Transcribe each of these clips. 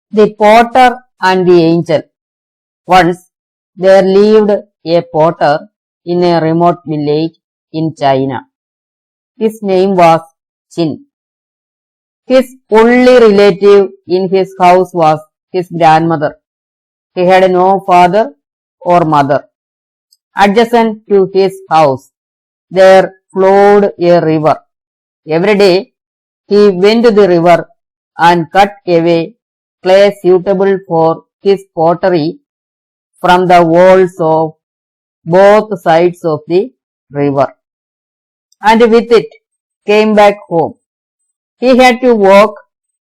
The potter and the angel. Once there lived a potter in a remote village in China. His name was Chin. His only relative in his house was his grandmother. He had no father or mother. Adjacent to his house, there flowed a river. Every day, he went to the river and cut away clay suitable for his pottery from the walls of both sides of the river, and with it came back home. He had to walk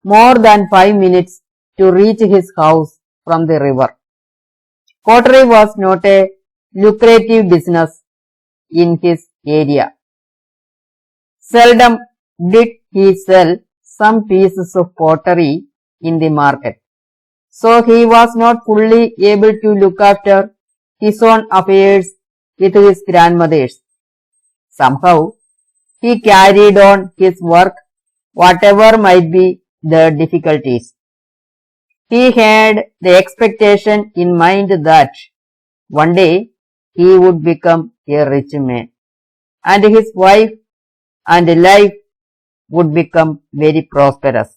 more than 5 minutes to reach his house from the river. Pottery was not a lucrative business in his area. Seldom did he sell some pieces of pottery in the market, so he was not fully able to look after his own affairs with his grandmother's. Somehow, he carried on his work whatever might be the difficulties. He had the expectation in mind that one day he would become a rich man, and his wife and life would become very prosperous.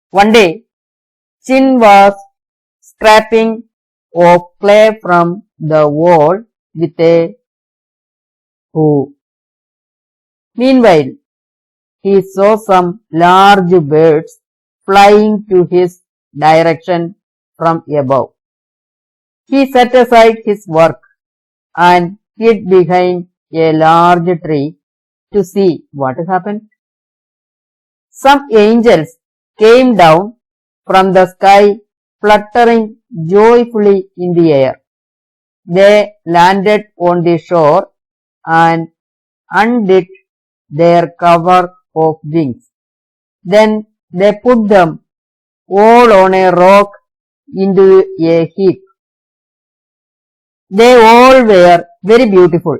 One day, Chin was scraping off clay from the wall with a hoe. Meanwhile, he saw some large birds flying to his direction from above. He set aside his work and hid behind a large tree to see what happened. Some angels came down from the sky, fluttering joyfully in the air. They landed on the shore and undid their cover of wings. Then they put them all on a rock into a heap. They all were very beautiful,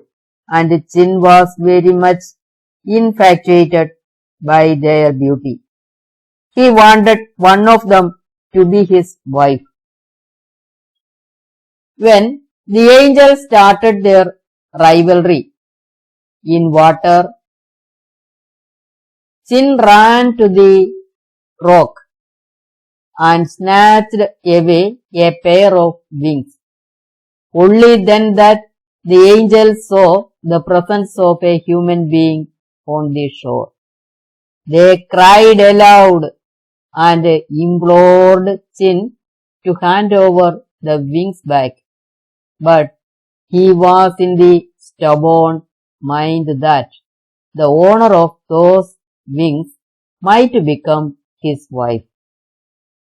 and Chin was very much infatuated by their beauty. He wanted one of them to be his wife. When the angels started their rivalry in water, Chin ran to the rock and snatched away a pair of wings. Only then that the angels saw the presence of a human being on the shore. They cried aloud and implored Chin to hand over the wings back. But he was in the stubborn mind that the owner of those wings might become his wife.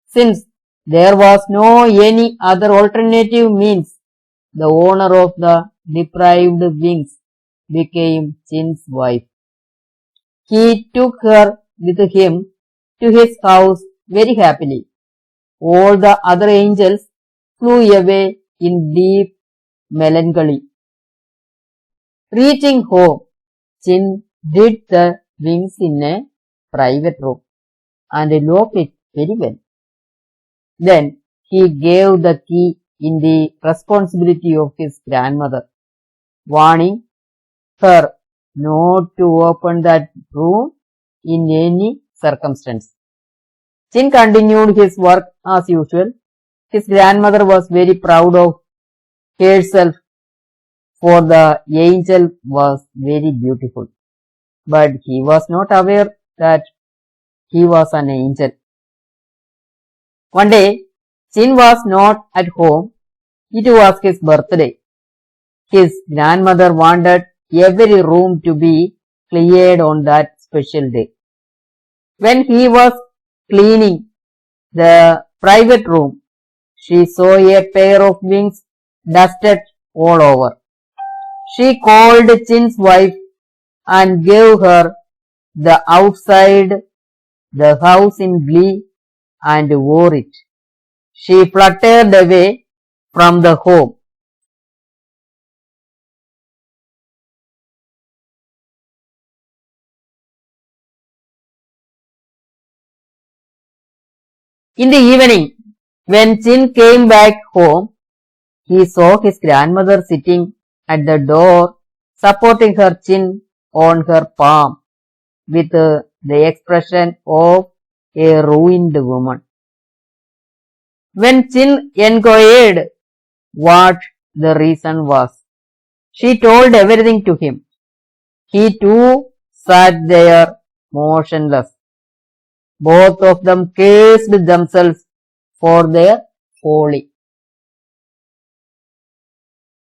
Since there was no any other alternative means, the owner of the deprived wings became Chin's wife. He took her with him to his house very happily. All the other angels flew away in deep melancholy. Reaching home, Chin hid the wings in a private room and locked it very well. Then he gave the key in the responsibility of his grandmother, warning her not to open that room in any circumstance. Chin continued his work as usual. His grandmother was very proud of herself, for the angel was very beautiful. But he was not aware that he was an angel. One day, Chin was not at home. It was his birthday. His grandmother wanted every room to be cleared on that special day. When he was cleaning the private room, she saw a pair of wings dusted all over. She called Chin's wife and gave her the outside the house in glee and wore it. She fluttered away from the home. In the evening, when Chin came back home, he saw his grandmother sitting at the door, supporting her chin on her palm, with the expression of a ruined woman. When Chin inquired what the reason was, she told everything to him. He too sat there motionless. Both of them cursed themselves for their folly.